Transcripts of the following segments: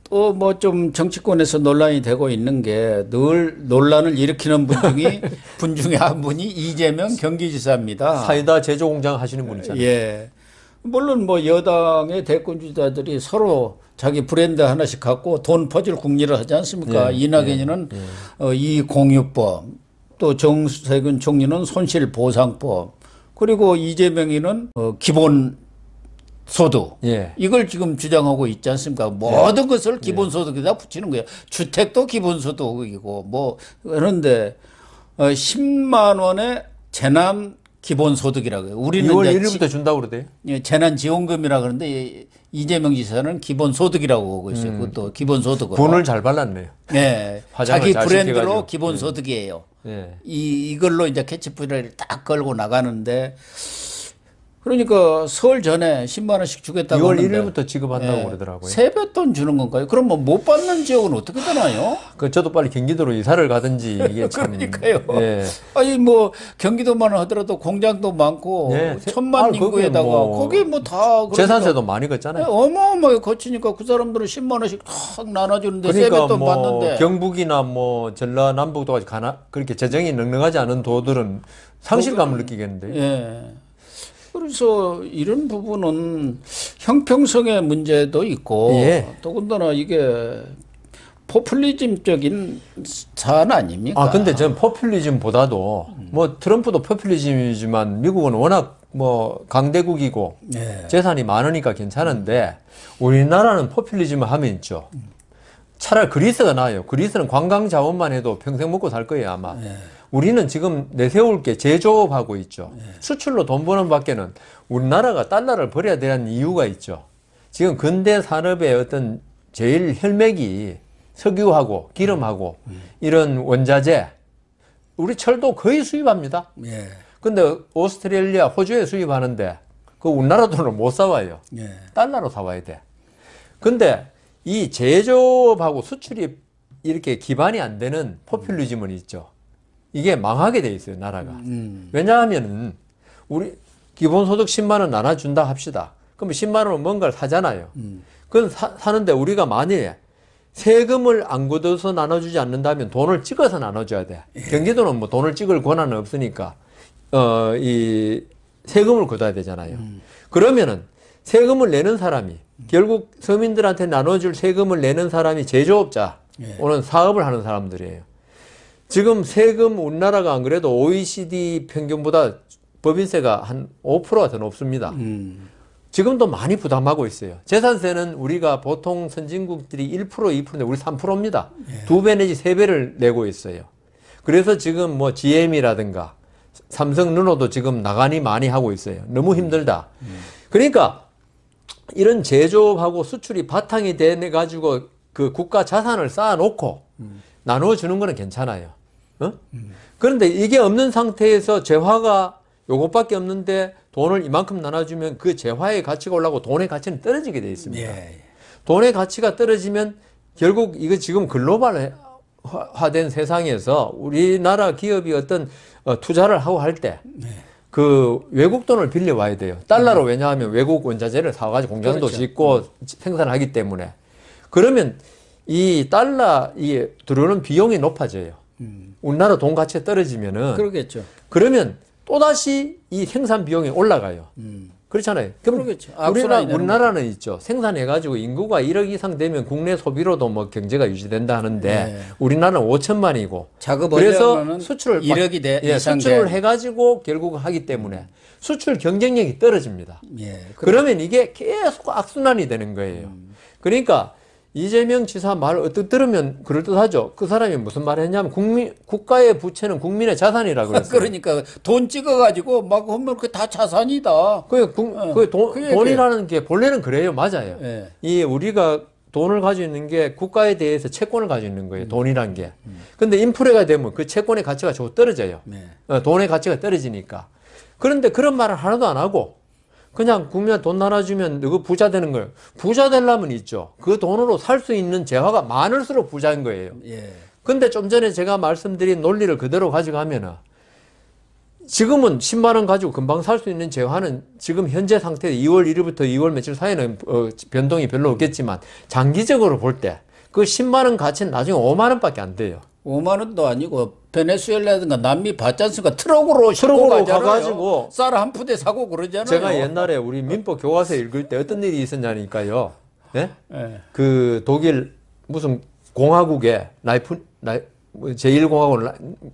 또 뭐 좀 정치권에서 논란이 되고 있는 게 늘 논란을 일으키는 분 중에 한 분이 이재명 경기지사입니다. 사이다 제조 공장 하시는 분 있잖아요. 예. 물론 뭐 여당의 대권 주자들이 서로 자기 브랜드 하나씩 갖고 돈 퍼줄 궁리를 하지 않습니까? 예, 이낙연이는 이공유법, 또 정세균 총리는 손실보상법, 그리고 이재명이는 기본 소득. 예. 이걸 지금 주장하고 있지 않습니까? 모든 것을 기본소득에다 붙이는 거예요. 주택도 기본소득이고, 뭐, 그런데, 10만 원의 재난 기본소득이라고 해요. 우리는 2월 1일부터 준다고 그러대요. 예, 재난지원금이라 그러는데, 이재명 지사는 기본소득이라고 하고 있어요. 그것도 기본소득으로. 분을 잘 발랐네요. 네. 화장을 자기 잘 브랜드로 시켜가지고. 기본소득이에요. 예. 이걸로 이제 캐치프레이를 딱 걸고 나가는데, 그러니까 설 전에 10만 원씩 주겠다고 2월 하는데 1일부터 지급한다고 그러더라고요. 세뱃돈 주는 건가요? 그럼 뭐 못 받는 지역은 어떻게 되나요? 그 저도 빨리 경기도로 이사를 가든지 이게 참. 그러니까요. 예. 아니 뭐 경기도만 하더라도 공장도 많고 예. 천만 인구에다가 거기 뭐 다 재산세도 많이 걷잖아요. 어마어마하게 거치니까 그 사람들은 10만 원씩 탁 나눠주는데 그러니까 세뱃돈 뭐 받는데 경북이나 뭐 전라남북도 그렇게 재정이 넉넉하지 않은 도들은 상실감을 느끼겠는데. 예. 그래서 이런 부분은 형평성의 문제도 있고 예. 더군다나 이게 포퓰리즘적인 사안 아닙니까? 아, 근데 전 포퓰리즘보다도 뭐 트럼프도 포퓰리즘이지만 미국은 워낙 뭐 강대국이고 예. 재산이 많으니까 괜찮은데 우리나라는 포퓰리즘을 하면 있죠. 차라리 그리스가 나아요. 그리스는 관광 자원만 해도 평생 먹고 살 거예요, 아마. 예. 우리는 지금 내세울 게 제조업하고 있죠. 수출로 돈 버는 밖에는 우리나라가 달러를 버려야 되는 이유가 있죠. 지금 근대 산업의 어떤 제일 혈맥이 석유하고 기름하고 이런 원자재, 우리 철도 거의 수입합니다. 예. 근데 오스트레일리아, 호주에 수입하는데 그 우리나라 돈을 못 사와요. 예. 달러로 사와야 돼. 근데 이 제조업하고 수출이 이렇게 기반이 안 되는 포퓰리즘은 있죠. 이게 망하게 돼 있어요, 나라가. 왜냐하면은 우리 기본소득 10만 원 나눠준다 합시다. 그러면 10만 원은 뭔가를 사잖아요. 그건 사는데 우리가 만약에 세금을 안 걷어서 나눠주지 않는다면 돈을 찍어서 나눠줘야 돼. 경기도는 뭐 돈을 찍을 권한은 없으니까 이 세금을 걷어야 되잖아요. 그러면은 세금을 내는 사람이 결국 서민들한테 나눠줄 세금을 내는 사람이 제조업자, 오는 사업을 하는 사람들이에요. 지금 세금 우리나라가 안 그래도 OECD 평균보다 법인세가 한 5%가 더 높습니다. 지금도 많이 부담하고 있어요. 재산세는 우리가 보통 선진국들이 1%, 2%인데 우리 3%입니다. 예. 2배 내지 3배를 내고 있어요. 그래서 지금 뭐 GM이라든가 삼성, 르노도 지금 나가니 많이 하고 있어요. 너무 힘들다. 그러니까 이런 제조업하고 수출이 바탕이 돼 가지고 그 국가 자산을 쌓아놓고 나눠주는 거는 괜찮아요. 어? 그런데 이게 없는 상태에서 재화가 요것밖에 없는데 돈을 이만큼 나눠주면 그 재화의 가치가 올라가고 돈의 가치는 떨어지게 돼 있습니다. 예. 돈의 가치가 떨어지면 결국 이거 지금 글로벌화된 세상에서 우리나라 기업이 어떤 투자를 하고 할 때 그 외국 돈을 빌려 와야 돼요. 달러로 왜냐하면 외국 원자재를 사가지고 공장도 그렇죠. 짓고 생산하기 때문에. 그러면 이 달러 이게 들어오는 비용이 높아져요. 우리나라 돈 가치가 떨어지면은 그러겠죠. 그러면 또다시 이 생산 비용이 올라가요. 그렇잖아요. 그럼 그러겠죠. 우리나라는 있죠. 생산해가지고 인구가 1억 이상 되면 국내 소비로도 뭐 경제가 유지된다 하는데 네. 우리나라는 5천만이고 그래서 그래서 수출을 1억이 이상 수출을 해가지고 결국 하기 때문에 수출 경쟁력이 떨어집니다. 예. 그러면 이게 계속 악순환이 되는 거예요. 그러니까 이재명 지사 말을 어떻게 들으면 그럴듯하죠. 그 사람이 무슨 말을 했냐면 국가의 부채는 국민의 자산이라고 그랬어요. 그러니까 돈 찍어가지고 막 하면 그게 다 자산이다. 돈이라는 게 본래는 그래요. 맞아요. 예. 이 우리가 돈을 가지고 있는 게 국가에 대해서 채권을 가지고 있는 거예요. 돈이란 게. 근데 인플레가 되면 그 채권의 가치가 조금 떨어져요. 네. 돈의 가치가 떨어지니까. 그런데 그런 말을 하나도 안 하고 그냥 국민한테 돈 나눠주면 누구 부자 되는 거예요. 부자 되려면 있죠. 그 돈으로 살 수 있는 재화가 많을수록 부자인 거예요. 예. 근데 좀 전에 제가 말씀드린 논리를 그대로 가져가면은 지금은 10만 원 가지고 금방 살 수 있는 재화는 지금 현재 상태 2월 1일부터 2월 며칠 사이에는 변동이 별로 없겠지만 장기적으로 볼 때 그 10만 원 가치는 나중에 5만 원밖에 안 돼요. 5만 원도 아니고 베네수엘라든가 남미 받지 않습니까? 트럭으로 싣고 가잖아요. 가가지고 쌀 한 푸대 사고 그러잖아요. 제가 옛날에 우리 민법 교과서 읽을 때 어떤 일이 있었냐니까요. 네? 네. 그 독일 무슨 공화국에 제1공화국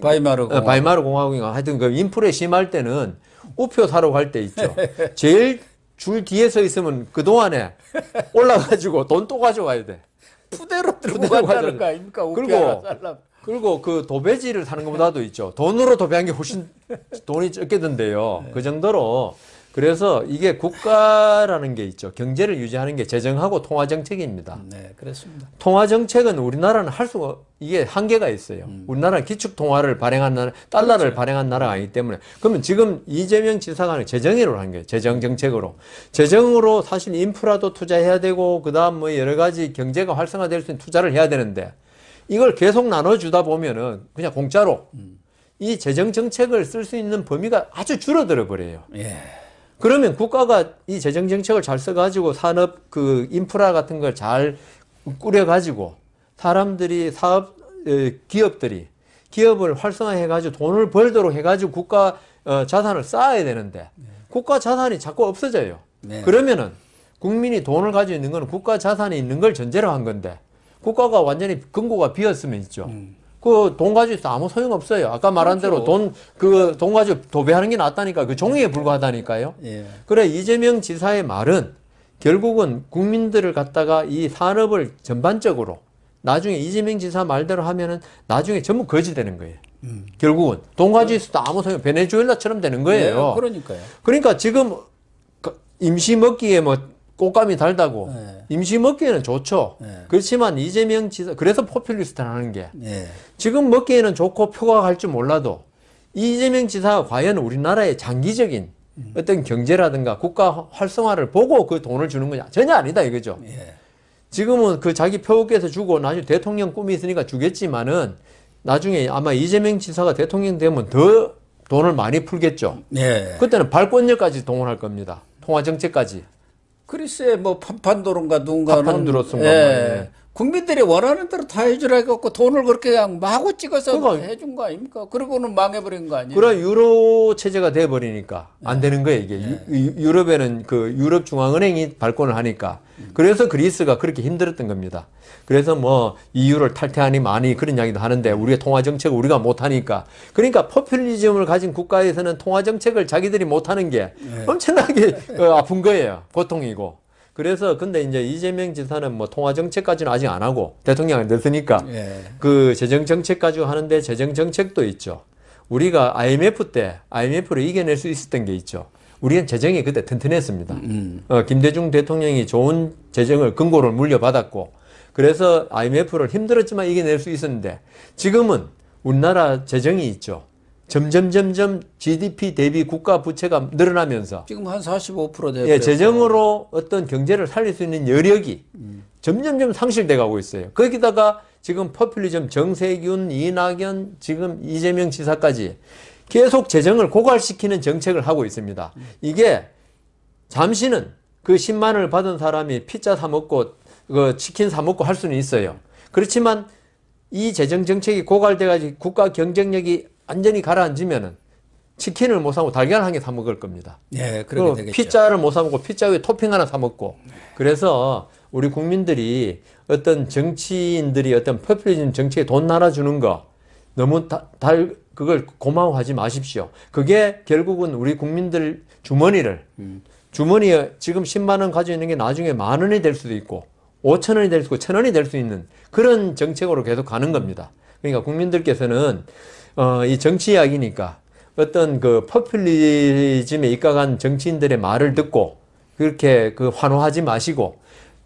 바이마르 공화국인가 하여튼 그 인플레 심할 때는 우표 사러 갈 때 있죠. 제일 줄 뒤에 서 있으면 그 동안에 올라가지고 돈 또 가져와야 돼. 푸대로 들고 간다는 거 아닙니까? 그리고 그 도배지를 사는 것보다도 있죠. 돈으로 도배한 게 훨씬 돈이 적게 든대요. 네. 그 정도로. 그래서 이게 국가라는 게 있죠. 경제를 유지하는 게 재정하고 통화정책입니다. 네, 그렇습니다. 통화정책은 우리나라는 할 수가, 이게 한계가 있어요. 우리나라는 기축통화를 발행한 나라, 달러를 그렇죠. 발행한 나라가 아니기 때문에. 그러면 지금 이재명 지사가 하는 재정으로 한 거예요. 재정정책으로. 재정으로 사실 인프라도 투자해야 되고, 그 다음 뭐 여러 가지 경제가 활성화될 수 있는 투자를 해야 되는데, 이걸 계속 나눠주다 보면은 그냥 공짜로 이 재정정책을 쓸 수 있는 범위가 아주 줄어들어 버려요. 예. 그러면 국가가 이 재정 정책을 잘 써가지고 산업 그 인프라 같은 걸 잘 꾸려가지고 사람들이 기업을 활성화해가지고 돈을 벌도록 해가지고 국가 자산을 쌓아야 되는데 국가 자산이 자꾸 없어져요. 네. 그러면은 국민이 돈을 가지고 있는 건 국가 자산이 있는 걸 전제로 한 건데 국가가 완전히 금고가 비었으면 있죠. 그 돈 가지고 있어 아무 소용 없어요. 아까 말한 그렇죠. 대로 돈 가지고 도배하는 게 낫다니까. 그 종이에 불과하다니까요. 예. 그래, 이재명 지사의 말은 결국은 국민들을 갖다가 이 산업을 전반적으로 나중에 이재명 지사 말대로 하면은 나중에 전부 거지 되는 거예요. 결국은 돈 가지고 있어도 아무 소용, 베네수엘라처럼 되는 거예요. 네, 그러니까요. 그러니까 지금 임시 먹기에 뭐 꽃감이 달다고 네. 임시 먹기에는 좋죠. 네. 그렇지만 이재명 지사 그래서 포퓰리스트라는 게 네. 지금 먹기에는 좋고 표가 갈 줄 몰라도 이재명 지사가 과연 우리나라의 장기적인 어떤 경제라든가 국가 활성화를 보고 그 돈을 주는 거냐? 전혀 아니다 이거죠. 네. 지금은 그 자기 표께서 주고 나중에 대통령 꿈이 있으니까 주겠지만은 나중에 아마 이재명 지사가 대통령 되면 더 돈을 많이 풀겠죠. 네. 그때는 발권력까지 동원할 겁니다. 통화정책까지. 그리스의 뭐 판판도론가 누군가는 판판도론가 예. 국민들이 원하는 대로 다 해주라 해갖고 돈을 그렇게 그냥 마구 찍어서 그러니까, 해준 거 아닙니까? 그러고는 망해버린 거 아니에요? 그래 유로 체제가 돼버리니까 안 되는 거예요 이게. 유럽에는 그 유럽 중앙은행이 발권을 하니까. 그래서 그리스가 그렇게 힘들었던 겁니다. 그래서 뭐 EU를 탈퇴하니 많이 그런 이야기도 하는데 우리의 통화 정책을 우리가 못하니까. 그러니까 포퓰리즘을 가진 국가에서는 통화 정책을 자기들이 못하는 게 엄청나게 아픈 거예요. 고통이고. 그래서 근데 이제 이재명 지사는 뭐 통화 정책까지는 아직 안 하고 대통령이 늦으니까 그 재정 정책 가지고 하는데 재정 정책도 있죠. 우리가 IMF 때 IMF를 이겨낼 수 있었던 게 있죠. 우리는 재정이 그때 튼튼했습니다. 김대중 대통령이 좋은 재정을 근고를 물려받았고 그래서 IMF를 힘들었지만 이겨낼 수 있었는데 지금은 우리나라 재정이 있죠. 점점 GDP 대비 국가 부채가 늘어나면서 지금 한 45% 되고 예, 재정으로 어떤 경제를 살릴 수 있는 여력이 점점 상실돼 가고 있어요. 거기다가 지금 포퓰리즘 정세균, 이낙연, 지금 이재명 지사까지 계속 재정을 고갈시키는 정책을 하고 있습니다. 이게 잠시는 그 10만 원을 받은 사람이 피자 사 먹고 그 치킨 사 먹고 할 수는 있어요. 그렇지만 이 재정 정책이 고갈돼 가지고 국가 경쟁력이 완전히 가라앉으면은 치킨을 못 사고 달걀 한 개 사 먹을 겁니다. 예, 그렇게 되겠죠. 피자를 못 사 먹고 피자 위에 토핑 하나 사 먹고. 그래서 우리 국민들이 어떤 정치인들이 어떤 포퓰리즘 정책에 돈 날아주는 거 너무 그걸 고마워하지 마십시오. 그게 결국은 우리 국민들 주머니에 지금 10만 원 가지고 있는 게 나중에 만 원이 될 수도 있고 5천 원이 될 수 있고 1,000 원이 될 수 있는 그런 정책으로 계속 가는 겁니다. 그러니까 국민들께서는 이 정치 이야기니까 어떤 그 포퓰리즘에 입각한 정치인들의 말을 듣고 그렇게 그 환호하지 마시고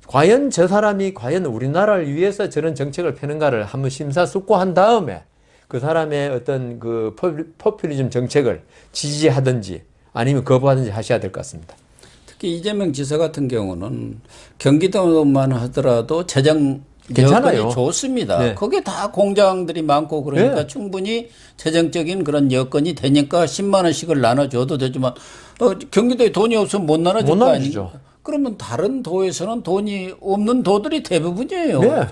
과연 저 사람이 과연 우리나라를 위해서 저런 정책을 펴는가를 한번 심사숙고한 다음에 그 사람의 어떤 그 포퓰리즘 정책을 지지하든지 아니면 거부하든지 하셔야 될 것 같습니다. 특히 이재명 지사 같은 경우는 경기도만 하더라도 재정 괜찮아요. 여건이 좋습니다. 네. 거기에 다 공장들이 많고 그러니까 네. 충분히 재정적인 그런 여건이 되니까 10만 원씩을 나눠줘도 되지만 경기도에 돈이 없으면 못 나눠줄 못 거 나눠주죠. 아닙니까? 그러면 다른 도에서는 돈이 없는 도들이 대부분이에요. 네.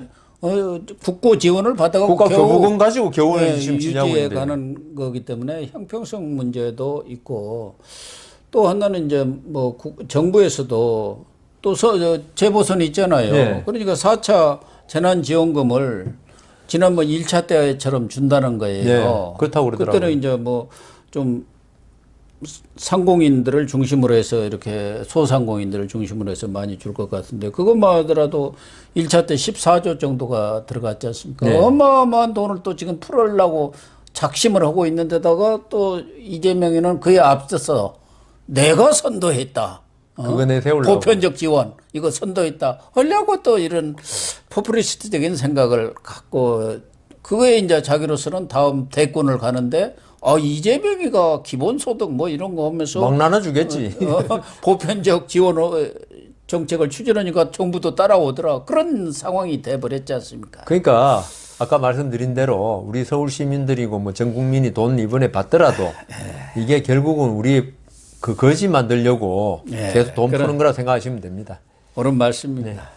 국고 지원을 받아가고 국가 겨우 교부금 가지고 겨우 네, 지금 지냐고 유지해 있는데. 가는 거기 때문에 형평성 문제도 있고 또 하나는 이제 뭐 정부에서도 또 재보선이 있잖아요. 네. 그러니까 4차 재난지원금을 지난번 1차 때처럼 준다는 거예요. 네, 그렇다고 그러더라고요. 그때는 이제 뭐 좀 상공인들을 중심으로 해서 이렇게 소상공인들을 중심으로 해서 많이 줄 것 같은데 그것만 하더라도 1차 때 14조 정도가 들어갔지 않습니까? 네. 어마어마한 돈을 또 지금 풀으려고 작심을 하고 있는데다가 또 이재명이는 그에 앞서서 내가 선도했다. 그거 내세우려고. 보편적 지원 이거 선도했다. 하려고 또 이런 포퓰리스트적인 생각을 갖고 그거에 이제 자기로서는 다음 대권을 가는데 이재명이가 기본소득 뭐 이런 거 하면서 막 나눠주겠지. 보편적 지원 정책을 추진하니까 정부도 따라오더라. 그런 상황이 돼버렸지 않습니까? 그러니까 아까 말씀드린 대로 우리 서울 시민들이고 뭐 전 국민이 돈 이번에 받더라도 이게 결국은 우리 그 거지 만들려고 계속 돈 푸는 거라 생각하시면 됩니다. 옳은 말씀입니다.